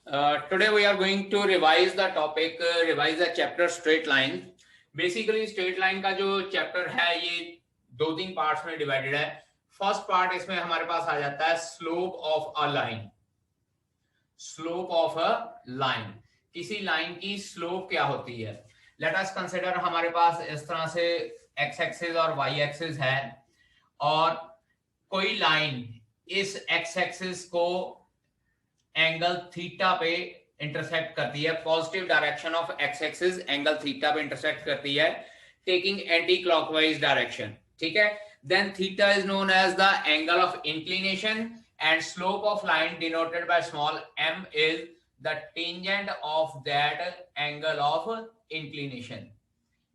Today we are going to revise the topic, revise the chapter straight line. Basically straight line का जो chapter है ये दो तीन पार्ट्स में डिवाइडेड है. फर्स्ट पार्ट इसमें हमारे पास आ जाता है slope of a line. Slope of a line, किसी लाइन की स्लोप क्या होती है. लेट अस कंसिडर हमारे पास इस तरह से एक्स एक्सिस और वाई एक्सिस है और कोई लाइन इस एक्स एक्सिस को एंगल थीटा पे इंटरसेक्ट करती है. Positive direction of x axis angle theta पे इंटरसेक्ट करती है टेकिंग एंटी क्लॉकवाइज डायरेक्शन. ठीक है, then theta is known as the angle of inclination and slope of line denoted by small m is the tangent of that angle of inclination.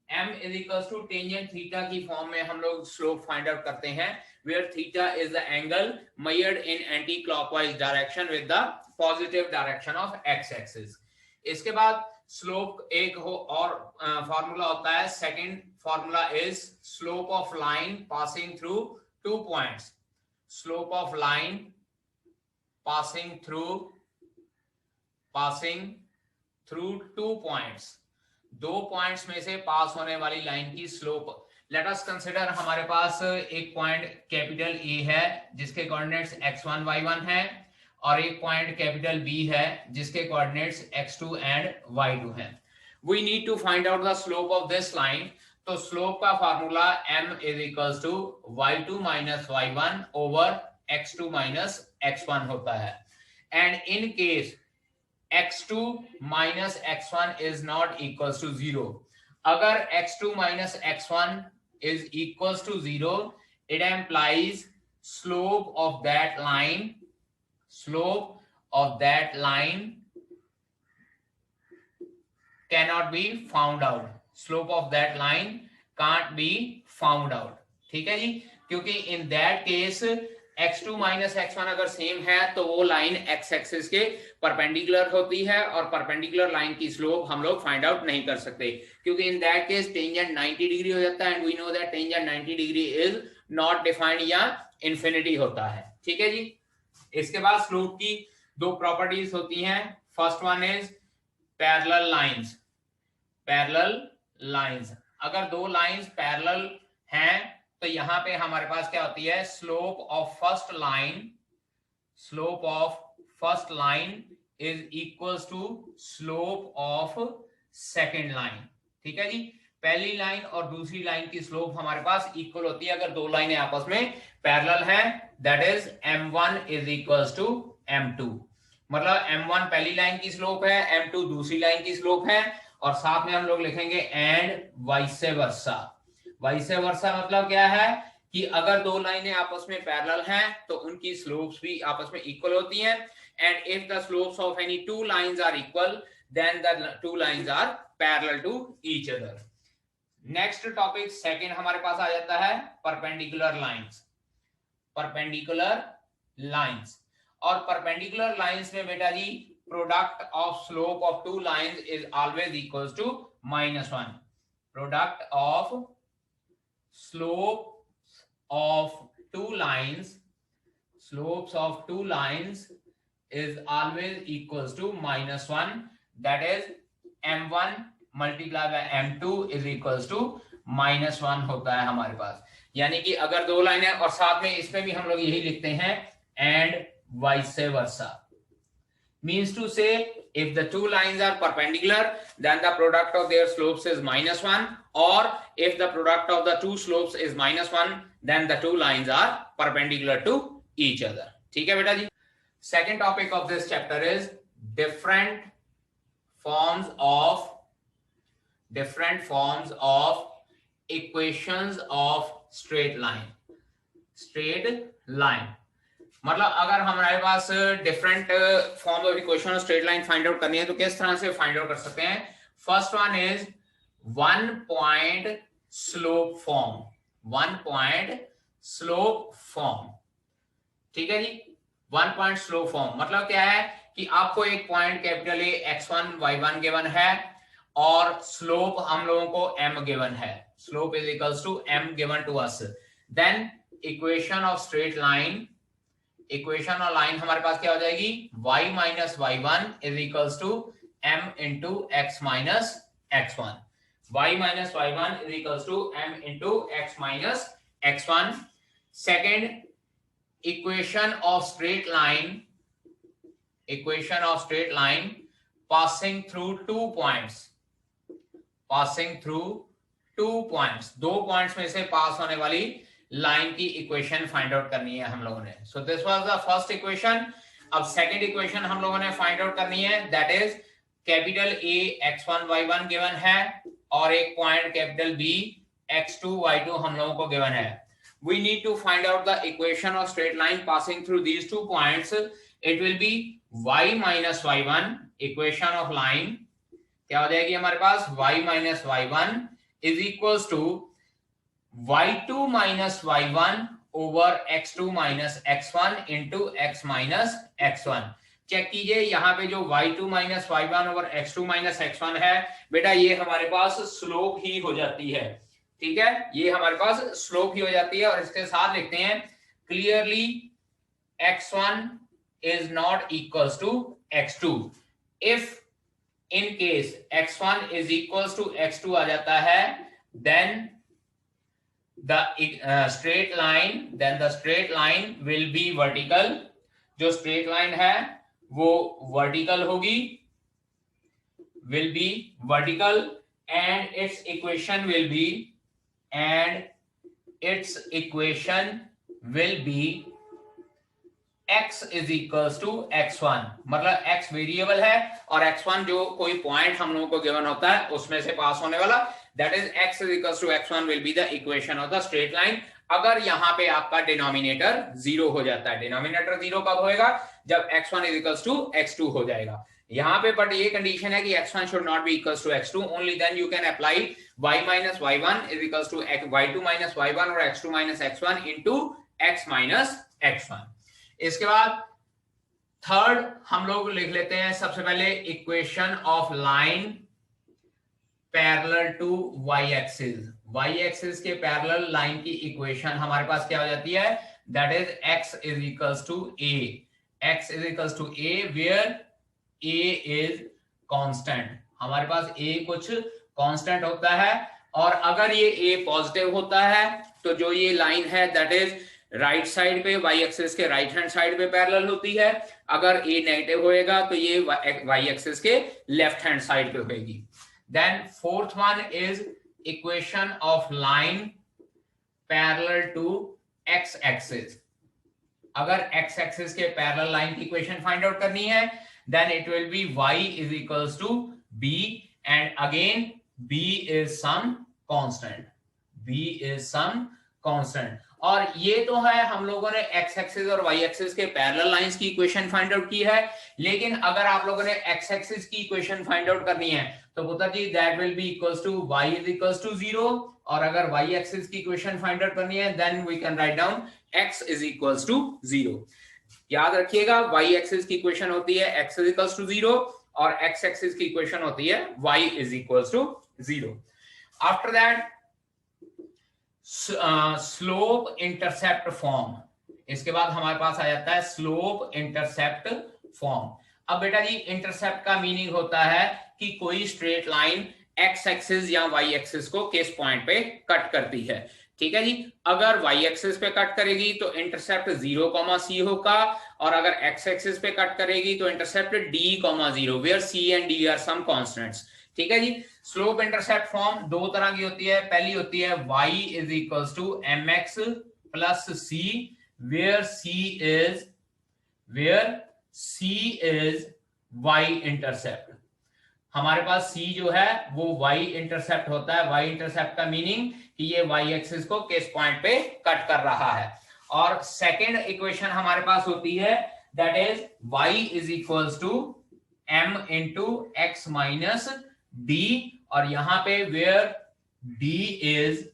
m is equals to tangent theta की form में हम लोग slope find out करते हैं where theta is the angle measured in anti-clockwise direction with the positive direction of x-axis. इसके बाद slope एक हो और फॉर्मूला होता है. Second formula is slope of line passing through 2 points. Slope of line passing through 2 points. 2 points में से पास होने वाली लाइन की स्लोप. लेट अस कंसीडर हमारे पास एक पॉइंट कैपिटल ए है जिसके कोऑर्डिनेट्स x1 y1 है और एक पॉइंट कैपिटल b है जिसके कोऑर्डिनेट्स x2 एंड y2 हैं. We need to find out the slope of this line. तो स्लोप का formula m is equals to y2 minus y1 over x2 minus x1 होता है. And in case x2 minus x1 is not equals to 0. अगर x2 minus x1 is equals to 0, it implies slope of that line cannot be found out. Slope of that line can't be found out. ठीक है जी, क्योंकि in that case x2 minus x1 अगर same है तो वो line x axis के perpendicular होती है और परपेंडिकुलर लाइन की स्लोप हम लोग फाइंड आउट नहीं कर सकते क्योंकि in that case tangent 90 degree हो जाता है and we know that tangent 90 degree is not defined या इन्फिनिटी होता है. ठीक है जी. इसके बाद स्लोप की दो प्रॉपर्टीज होती हैं. First one is parallel lines. अगर दो लाइंस पैरेलल हैं तो यहां पे हमारे पास क्या होती है slope of first line is equals to slope of second line. ठीक है जी. पहली लाइन और दूसरी लाइन की स्लोप हमारे पास इक्वल होती है अगर दो लाइनें आपस में पैरेलल हैं. That is m1 is equals to m2. मतलब m1 पहली लाइन की स्लोप है, m2 दूसरी लाइन की स्लोप है और साथ में हम लोग लिखेंगे and vice versa. Vice versa मतलब क्या है कि अगर दो लाइनें आपस में पैरेलल हैं तो उनकी स्लोप्स भी आपस में इक्वल होती हैं. And if the slopes of any two lines are equal then the two lines are parallel to each other. Next topic second हमारे पास आ जाता है परपेंडिकुलर लाइंस. और परपेंडिकुलर लाइंस में बेटा जी product of slope of two lines is always equals to -1. Product of slopes of two lines is always equals to -1. That is m1 multiplied by m2 is equals to -1 होता है हमारे पास. यानी कि अगर दो लाइनें और साथ में इसमें भी हम लोग यही लिखते हैं and vice versa. Means to say if the two lines are perpendicular then the product of their slopes is -1, or if the product of the two slopes is -1 then the two lines are perpendicular to each other. ठीक है बेटा जी. Second topic of this chapter is different forms of equations of straight line. मतलब अगर हमारे पास different form of equation और straight line find out करनी है तो किस तरह से फाइंड आउट कर सकते हैं. First one is one point slope form. ठीक है जी. वन पॉइंट स्लोप फॉर्म मतलब क्या है कि आपको एक point capital A x1 y1 given है और स्लोप हम लोगों को m गिवन है. Slope is equals to m given to us. Then equation of straight line equation और लाइन हमारे पास क्या हो जाएगी, y minus y one is equals to m into x minus x one, y minus y one is equals to m into x minus x one. Second, equation of straight line passing through 2 points, दो points में से पास होने वाली line की equation find out करनी है हम लोगों ने. So this was the first equation. अब सेकंड इक्वेशन हम लोगों ने फाइंड आउट करनी है, that is capital A x1 y1 given है और एक point capital B x2 y2 हम लोगों को गिवन है. We need to find out the equation of straight line passing through these 2 points. It will be y minus y1, equation of line क्या हो जाएगी हमारे पास, y minus y1 is equals to y2 minus y1 over x2 minus x1 into x minus x1. Check कीजिए यहाँ पे जो y2 minus y1 over x2 minus x1 है बेटा, ये हमारे पास स्लोप ही हो जाती है. ठीक है, ये हमारे पास स्लोप ही हो जाती है. और इसके साथ लिखते हैं clearly x1 is not equals to x2. If in case x1 is equals to x2 आ जाता है, then the straight line will be vertical. जो straight line है वो vertical होगी, will be vertical, and its equation will be x is equals to x1. मतलब x variable है और x1 जो कोई पॉइंट हम लोगों को गिवन होता है उसमें से पास होने वाला, that is x is equals to x1 will be the equation of the straight line. अगर यहाँ पे आपका डिनोमिनेटर 0 हो जाता है, डिनोमिनेटर 0 कब होएगा, जब x1 is equals to x2 हो जाएगा यहाँ पे. बट ये कंडीशन है कि x1 should not be equals to x2, only then you can apply y minus y1 is equals to y2 minus y1 और x2 minus x1 into x minus x1. इसके बाद थर्ड हम लोग लिख लेते हैं सबसे पहले equation of line parallel to y axis के पैरेलल लाइन की इक्वेशन हमारे पास क्या हो जाती है, that is x is equals to a where a is constant. हमारे पास a कुछ कांस्टेंट होता है और अगर ये a पॉजिटिव होता है तो जो ये लाइन है दैट इज राइट साइड पे y एक्सिस के राइट हैंड साइड पे पैरेलल होती है. अगर a नेगेटिव होएगा तो ये y एक्सिस के लेफ्ट हैंड साइड पे होगी. Then fourth one is equation of line parallel to x axis. अगर x एक्सिस के पैरेलल लाइन की इक्वेशन फाइंड आउट करनी है then it will be y is equals to b and again b is some constant. और ये तो है हम लोगों ने x एक्सिस और y एक्सिस के पैरेलल लाइंस की इक्वेशन फाइंड आउट की है. लेकिन अगर आप लोगों ने x एक्सिस की इक्वेशन फाइंड आउट करनी है तो पुत्र जी that will be equals to y is equals to 0. और अगर y एक्सिस की इक्वेशन फाइंड आउट करनी है then we can write down x is equals to 0. याद रखिएगा y एक्सिस की इक्वेशन होती है x is equals to 0 और x एक्सिस की इक्वेशन होती है y is equals to 0. After that slope intercept form. इसके बाद हमारे पास आ जाता है स्लोप इंटरसेप्ट फॉर्म. अब बेटा जी इंटरसेप्ट का मीनिंग होता है कि कोई स्ट्रेट लाइन x एक्सिस या y एक्सिस को किस पॉइंट पे कट करती है. ठीक है जी, अगर y एक्सिस पे कट करेगी तो इंटरसेप्ट 0, c होगा और अगर x एक्सिस पे कट करेगी तो intercept d, 0 where c and d are some constants. ठीक है जी. स्लोप इंटरसेप्ट फॉर्म दो तरह की होती है. पहली होती है y is equals to mx plus c where c is y intercept. हमारे पास c जो है वो y इंटरसेप्ट होता है. y इंटरसेप्ट का मीनिंग कि ये y एक्सिस को किस पॉइंट पे कट कर रहा है. और सेकेंड इक्वेशन हमारे पास होती है that is y is equals to m into x minus d और यहाँ पे where d is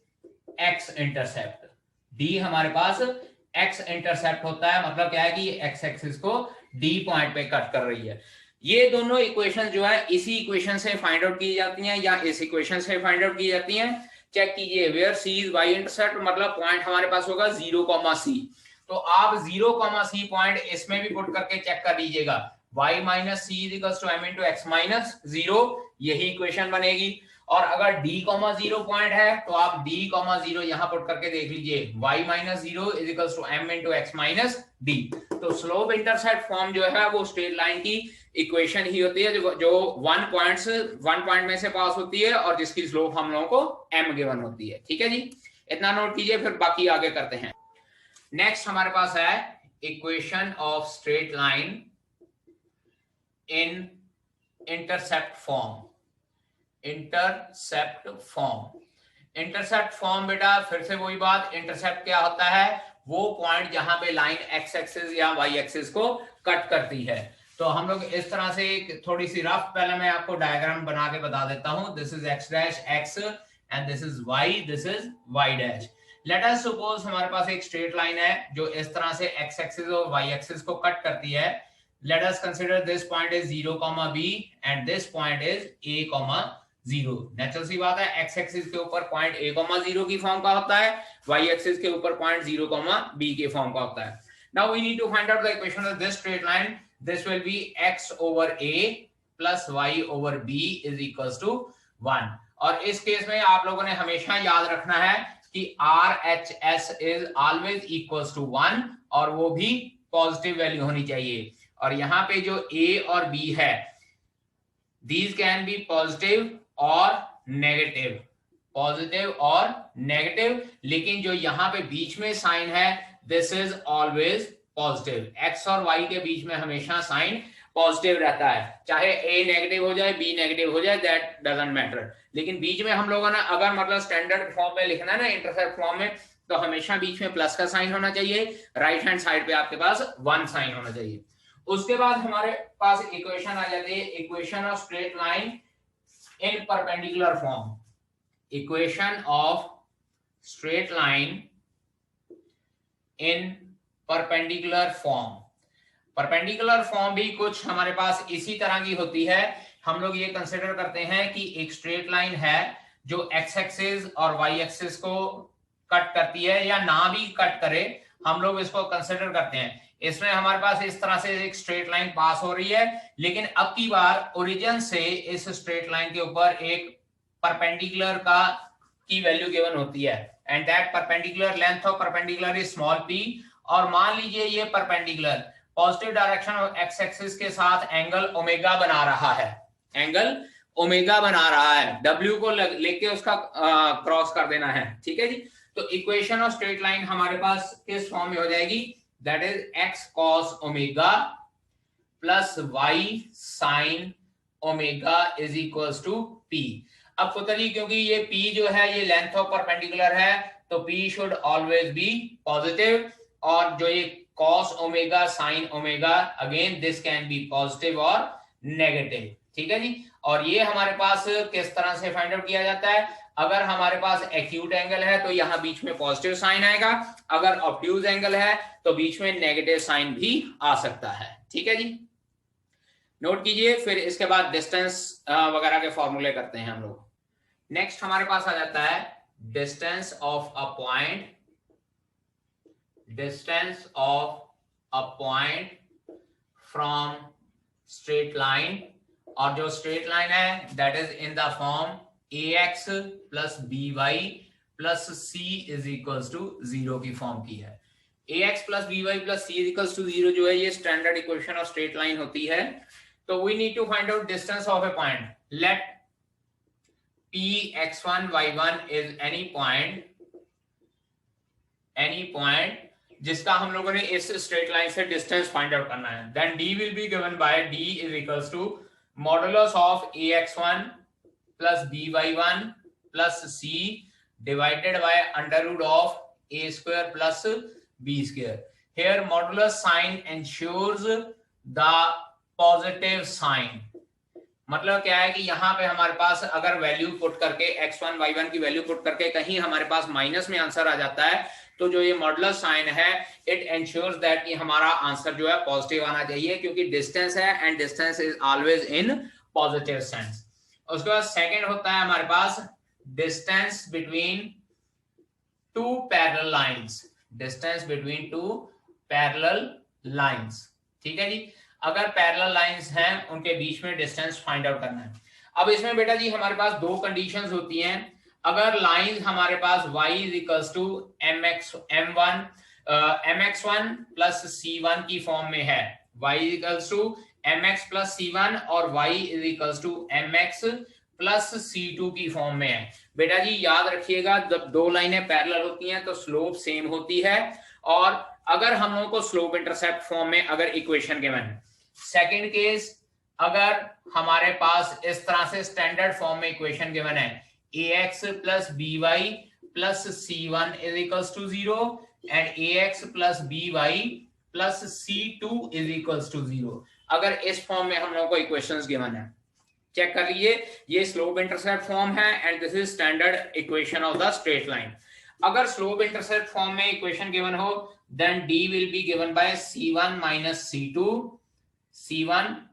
x intercept. d हमारे पास x इंटरसेप्ट होता है. मतलब क्या है कि ये x एक्सिस को d पॉइंट पे कट कर रही है. ये दोनों इक्वेशन जो है इसी इक्वेशन से फाइंड आउट की जाती हैं या इस इक्वेशन से फाइंड आउट की जाती हैं. चेक कीजिए where c is y intercept मतलब पॉइंट हमारे पास होगा 0, c. तो आप 0, C पॉइंट इसमें भी पुट करके चेक कर लीजिएगा। y minus C is equal to m into x minus 0, यही इक्वेशन बनेगी। और अगर d, 0 पॉइंट है तो आप d, 0 यहां पुट करके देख लीजिए, y minus 0 is equal to m into x minus d। तो स्लोप इंटरसेप्ट फॉर्म जो है वो स्ट्रेट लाइन की इक्वेशन ही होती है जो 1 पॉइंट में से पास होती है और जिसकी स्लोप हम लोगों को m गिवन होती है। ठीक है जी, इतना नोट कीजिए, फिर बाकी आगे करते हैं। नेक्स्ट हमारे पास है equation of straight line in intercept form. Intercept form बेटा फिर से वही बात, इंटरसेप्ट क्या होता है, वो पॉइंट जहां पे लाइन एक्स एक्सिस या वाई एक्सिस को कट करती है। तो हम लोग इस तरह से थोड़ी सी रफ, पहले मैं आपको डायग्राम बना के बता देता हूं। This is x dash x and this is y, this is y dash. Let us suppose हमारे पास एक स्ट्रेट लाइन है जो इस तरह से एक्स एक्सिस और वाई एक्सिस को कट करती है। Let us consider this point is 0, b and this point is a, 0। Natural सी बात है, x एक्सिस के ऊपर पॉइंट a, 0 की फॉर्म का होता है, y एक्सिस के ऊपर पॉइंट 0, b के फॉर्म का होता है। Now we need to find out the equation of this straight line. This will be x over a plus y over b is equals to 1। और इस केस में आप लोगों ने हमेशा याद रखना है कि RHS is always equals to 1 और वो भी पॉजिटिव वैल्यू होनी चाहिए। और यहाँ पे जो a और b है, these can be positive और नेगेटिव, लेकिन जो यहाँ पे बीच में साइन है this is always positive. x और y के बीच में हमेशा साइन पॉजिटिव रहता है, चाहे a नेगेटिव हो जाए b नेगेटिव हो जाए, दैट डजंट मैटर। लेकिन बीच में हम लोगों ने अगर मतलब स्टैंडर्ड फॉर्म में लिखना है ना, इंटरसेप्ट फॉर्म में, तो हमेशा बीच में प्लस का साइन होना चाहिए, राइट हैंड साइड पे आपके पास 1 साइन होना चाहिए। उसके बाद हमारे पास इक्वेशन आ जाती है, equation of straight line in perpendicular form. Equation of straight line in perpendicular form. Perpendicular form भी कुछ हमारे पास इसी तरह की होती है। हम लोग ये कंसिडर करते हैं कि एक स्ट्रेट लाइन है जो एक्स एक्सिस और वाई एक्सिस को कट करती है, या ना भी कट करे, हम लोग इसको कंसिडर करते हैं। इसमें हमारे पास इस तरह से एक स्ट्रेट लाइन पास हो रही है, लेकिन अब की बार ओरिजिन से इस स्ट्रेट लाइन के ऊपर एक परपेंडिकुलर की वैल्यू गिवन होती है, and that perpendicular length of perpendicular is small p। और मान लीजिए ये perpendicular positive direction of x axis के साथ एंगल ओमेगा बना रहा है, w को लेके उसका क्रॉस कर देना है। ठीक है जी, तो इक्वेशन ऑफ स्ट्रेट लाइन हमारे पास किस फॉर्म में हो जाएगी, that is x cos omega plus y sin omega is equals to p। अब पुतली, क्योंकि ये p जो है ये लेंथ ऑफ परपेंडिकुलर है, तो p should always be positive, और जो ये cos omega sin omega, again this can be positive और नेगेटिव। ठीक है जी, और ये हमारे पास किस तरह से फाइंड आउट किया जाता है, अगर हमारे पास एक्यूट एंगल है तो यहां बीच में पॉजिटिव साइन आएगा, अगर ऑब्ट्यूज एंगल है तो बीच में नेगेटिव साइन भी आ सकता है। ठीक है जी, नोट कीजिए। फिर इसके बाद डिस्टेंस वगैरह के फॉर्मूले करते हैं हम लोग। नेक्स्ट हमारे पास आ जाता है distance of a point from straight line, और जो स्ट्रेट लाइन है that is in the form ax plus by plus c is equals to 0 की फॉर्म की है। ax plus by plus c is equals to 0 जो है ये standard equation of straight line होती है। तो we need to find out distance of a point. Let p x1 y1 is any point जिसका हम लोगों ने इस स्ट्रेट लाइन से डिस्टेंस फाइंड आउट करना है। Then d will be given by d is equals to modulus of ax1 plus by1 plus c divided by under root of a square plus b square. Here modulus sign ensures the positive sign। मतलब क्या है कि यहाँ पे हमारे पास अगर value put करके x1 y1 की वैल्यू पुट करके कहीं हमारे पास माइनस में आंसर आ जाता है, तो जो ये मॉडुलस साइन है इट एंश्योर्स दैट कि हमारा आंसर जो है पॉजिटिव आना चाहिए, क्योंकि डिस्टेंस है and distance is always in positive sense. उसके बाद सेकंड होता है हमारे पास distance between two parallel lines. Distance between two parallel lines. ठीक है जी, अगर पैरेलल लाइंस हैं उनके बीच में डिस्टेंस फाइंड आउट करना है। अब इसमें बेटा जी हमारे पास दो कंडीशंस होती हैं। अगर लाइन हमारे पास y is equals to mx1 plus c1 की फॉर्म में है, y is equals to mx plus c1 और y is equals to mx plus c2 की फॉर्म में है। बेटा जी याद रखिएगा, जब दो लाइनें पैरेलल होती हैं तो स्लोप सेम होती है, और अगर हम लोगों को स्लोप इंटरसेप्ट फॉर्म में अगर इक्वेशन गिवन है। सेकंड केस, अगर हमारे पास इस तरह से स्टैंडर्ड फॉर्म में इक्वेशन गिवन है ax plus by plus c1 is equals to 0 and ax plus by plus c2 is equals to 0, अगर इस फॉर्म में हम लोगों को इक्वेशंस गिवन है, चेक कर लीजिए, ये स्लोप इंटरसेप्ट फॉर्म है and this is standard equation of the straight line. अगर स्लोप इंटरसेप्ट फॉर्म में इक्वेशन गिवन हो, then d will be given by c1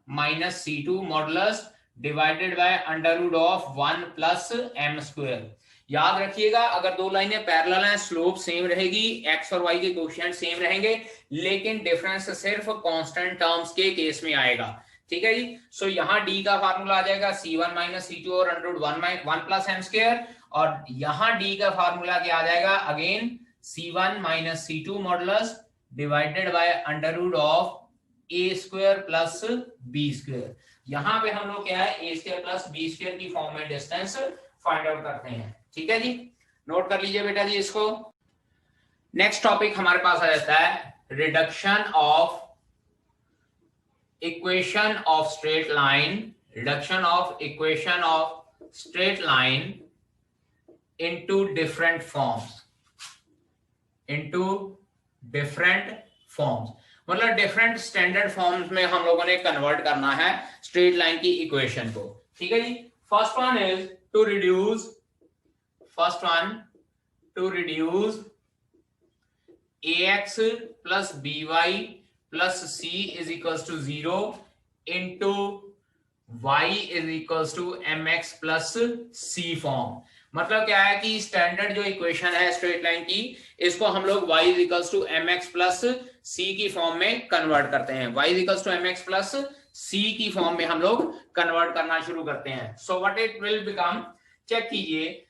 minus c2 modulus divided by under root of 1 plus m square. याद रखिएगा, अगर दो लाइनें parallel हैं slope same रहेगी, x और y के कोएफिशिएंट सेम रहेंगे, लेकिन डिफरेंस सिर्फ कांस्टेंट टर्म्स के केस में आएगा। ठीक है जी, सो यहाँ d का फार्मूला आ जाएगा c1 माइनस c2 और under root 1 plus m square, और यहाँ d का फार्मूला क्या आ जाएगा, again c1 minus c2 modulus divided by under root of a square plus b square. यहाँ पे हम लोग क्या है a square plus b square की फॉर्म में डिस्टेंस फाइंड आउट करते हैं। ठीक है जी, नोट कर लीजिए बेटा जी इसको। नेक्स्ट टॉपिक हमारे पास आ जाता है reduction of equation of straight line, reduction of equation of straight line into different forms, into different forms, मतलब डिफरेंट स्टैंडर्ड फॉर्म्स में हम लोगों ने कन्वर्ट करना है स्ट्रेट लाइन की इक्वेशन को। ठीक है जी, first one is to reduce, first one to reduce ax plus by plus c is equals to 0 into y is equals to mx plus c form. मतलब क्या है कि स्टैंडर्ड जो इक्वेशन है स्ट्रेट लाइन की, इसको हम लोग y is equals to mx plus c की फॉर्म में कन्वर्ट करते हैं, y is equals to mx plus c की फॉर्म में हम लोग कन्वर्ट करना शुरू करते हैं। So what it will become, check कीजिए,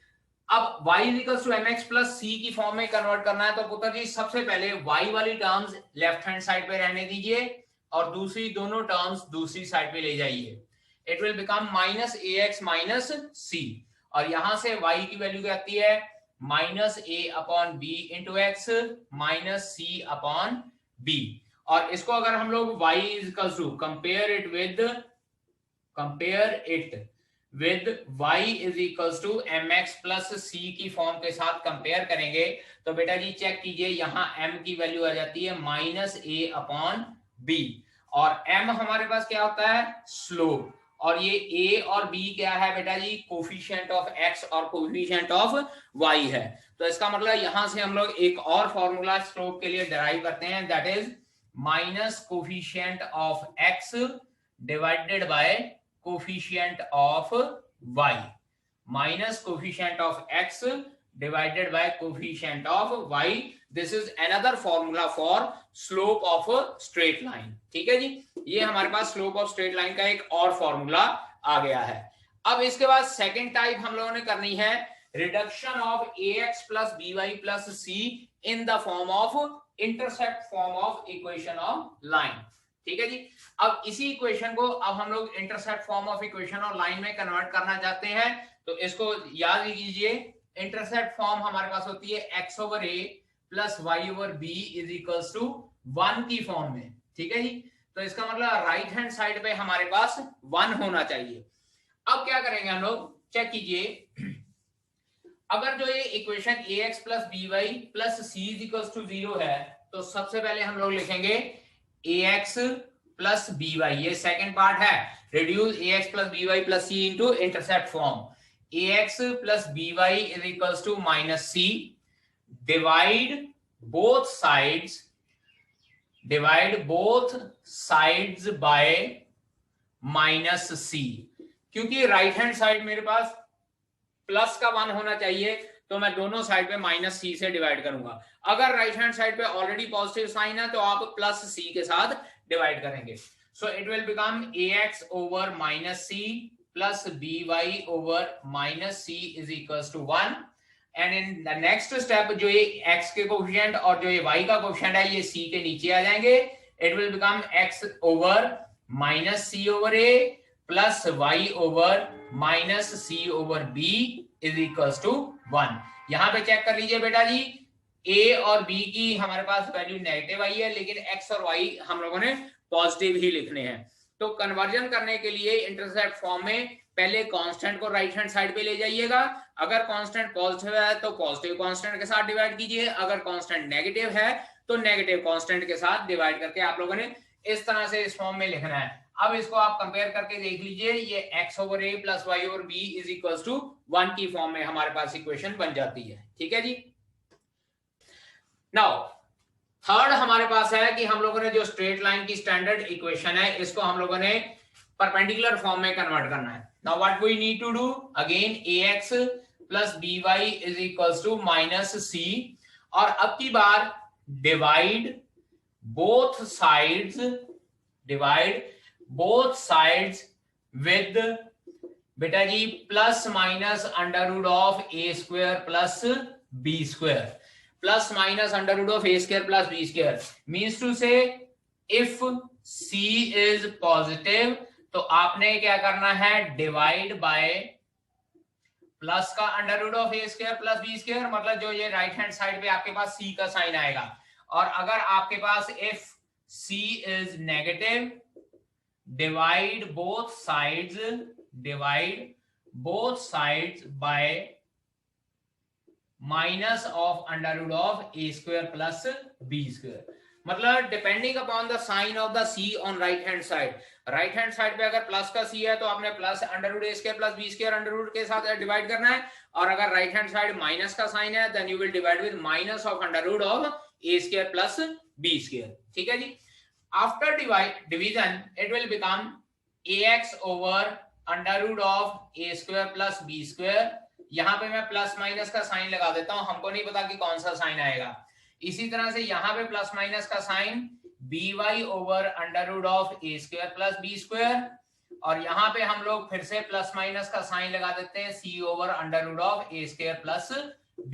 अब y is equals to mx plus c की फॉर्म में कन्वर्ट करना है, तो पुत्र जी सबसे पहले y वाली टर्म्स लेफ्ट हैंड साइड पे रहने दीजिए और दूसरी दोनों टर्म्स दूसरी साइड पे ले जाइए। It will become minus ax minus c, और यहां से y की वैल्यू क्या आती है, minus a upon b into x minus c upon b। और इसको अगर हम लोग y is equals to compare it with y is equals to mx plus c की फॉर्म के साथ कंपेयर करेंगे, तो बेटा जी चेक कीजिए, यहाँ m की वैल्यू आ जाती है माइनस a अपॉन b, और m हमारे पास क्या होता है, स्लोप, और ये a और b क्या है बेटा जी, कोफिशिएंट ऑफ x और कोफिशिएंट ऑफ y है। तो इसका मतलब यहां से हम लोग एक और फॉर्मूला स्लोप के लिए डिराइव करते हैं, that is minus coefficient of x divided by coefficient of y, minus coefficient of x divided by coefficient of y। This is another formula for slope of straight line. ठीक है जी, ये हमारे पास slope of straight line का एक और formula आ गया है। अब इसके बाद सेकंड टाइप हम लोगों ने करनी है reduction of ax plus by plus c in the form of intercept form of equation of line. ठीक है जी, अब इसी इक्वेशन को अब हम लोग इंटरसेप्ट फॉर्म ऑफ इक्वेशन और लाइन में कन्वर्ट करना चाहते हैं, तो इसको याद कीजिए, इंटरसेप्ट फॉर्म हमारे पास होती है x over a plus y over b is equals to 1 की फॉर्म में। ठीक है जी, तो इसका मतलब राइट हैंड साइड पे हमारे पास 1 होना चाहिए। अब क्या करेंगे हम लोग, चेक कीजिए, अगर जो ये equation ax plus by plus c is equals to 0 है, तो सबसे पहले हम लोग लिखेंगे ax प्लस by, ये सेकंड पार्ट है, reduce ax plus by plus c into intercept form, ax plus by is equals to minus c, divide both sides by minus c, क्योंकि राइट हैंड साइड मेरे पास plus का 1 होना चाहिए, तो मैं दोनों साइड पे माइनस सी से डिवाइड करूंगा। अगर राइट हैंड साइड पे ऑलरेडी पॉजिटिव साइन है तो आप प्लस सी के साथ डिवाइड करेंगे। So it will become ax over minus C plus by over minus C is equals to 1। And in the next step जो ये x के कोफिशिएंट और जो ये y का कोफिशिएंट है ये c के नीचे आ जाएंगे। It will become x over minus C over a plus y over minus C over b is equals to 1। यहां पे चेक कर लीजिए बेटा जी, a और b की हमारे पास वैल्यू नेगेटिव आई है, लेकिन x और y हम लोगों ने पॉजिटिव ही लिखने हैं। तो कन्वर्जन करने के लिए इंटरसेप्ट फॉर्म में पहले कांस्टेंट को राइट हैंड साइड पे ले जाइएगा। अगर कांस्टेंट पॉजिटिव है तो पॉजिटिव कांस्टेंट के साथ डिवाइड कीजिए, अगर कांस्टेंट नेगेटिव है तो नेगेटिव कांस्टेंट के साथ डिवाइड करके आप लोगों ने इस तरह से इस फॉर्म में लिखना है। अब इसको आप कंपेयर करके देख लीजिए, ये x over a plus y over b is equals to 1 की फॉर्म में हमारे पास इक्वेशन बन जाती है। ठीक है जी। नाउ थर्ड हमारे पास है कि हम लोगों ने जो स्ट्रेट लाइन की स्टैंडर्ड इक्वेशन है इसको हम लोगों ने परपेंडिकुलर फॉर्म में कन्वर्ट करना है। Now what we need to do, again ax plus by is equals to minus c, और अब की बार डिवाइड बोथ साइड्स विद बेटा जी plus minus under root of a square plus b square, plus minus under root of a square plus b square means to say if c is positive तो आपने क्या करना है, divide by plus का under root of a square plus b square, मतलब जो ये right hand side पे आपके पास c का साइन आएगा। और अगर आपके पास if c is negative, divide both sides by minus of under root of a square plus b square, मतलब depending upon the sign of the c on right hand side. Right hand side पे अगर plus का c है तो आपने plus under root a square plus b square under root के साथ divide करना है, और अगर राइट हैंड साइड माइनस का साइन है then you will divide with minus of under root of a square plus b square. ठीक है जी। After division it will become ax over under root of a square plus b square. यहां पे मैं plus minus का sign लगा देता हूं, हमको नहीं पता कि कौन सा साइन आएगा। इसी तरह से यहां पे प्लस माइनस का sign by over under root of a square plus b square, और यहां पे हम लोग फिर से प्लस माइनस का साइन लगा देते हैं c over under root of a square plus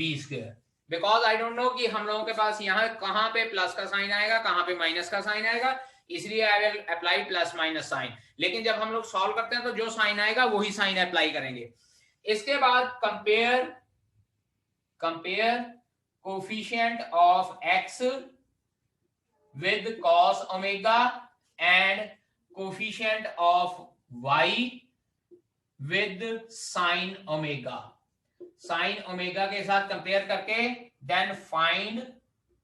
b square. Because I don't know कि हम लोगों के पास यहाँ कहां पे प्लस का साइन आएगा कहां पे माइनस का साइन आएगा, इसलिए I will apply plus minus sign. लेकिन जब हम लोग सॉल्व करते हैं तो जो साइन आएगा वही साइन अप्लाई करेंगे। इसके बाद compare coefficient of x with cos omega and coefficient of y with sin omega। sin omega के साथ कंपेयर करके then find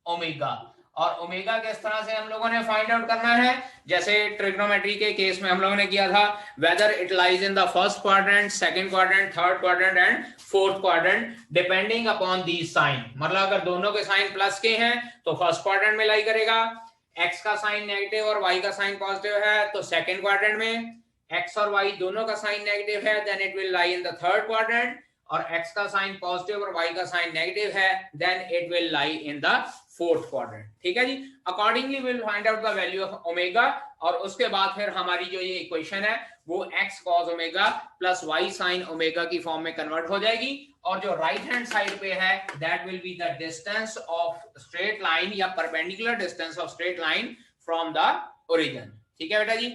omega। और ओमेगा किस तरह से हम लोगों ने फाइंड आउट करना है, जैसे ट्रिग्नोमेट्री के केस में हम लोगों ने किया था, whether it lies in the first quadrant, second quadrant, third quadrant and fourth quadrant depending upon these sign. मतलब अगर दोनों के साइन प्लस के हैं तो फर्स्ट क्वाड्रेंट में लाई करेगा, x का साइन नेगेटिव और y का साइन पॉजिटिव है तो सेकंड क्वाड्रेंट में, x और y दोनों का साइन नेगेटिव है then it will lie in the third quadrant, और x का साइन पॉजिटिव और y का साइन नेगेटिव है then it will lie in the fourth quadrant. ठीक है जी। Accordingly will find out the value of omega, और उसके बाद फिर हमारी जो ये इक्वेशन है वो x cos omega plus y sin omega की फॉर्म में कन्वर्ट हो जाएगी, और जो राइट हैंड साइड पे है that will be the distance of straight line या perpendicular distance of straight line from the origin. ठीक है बेटा जी।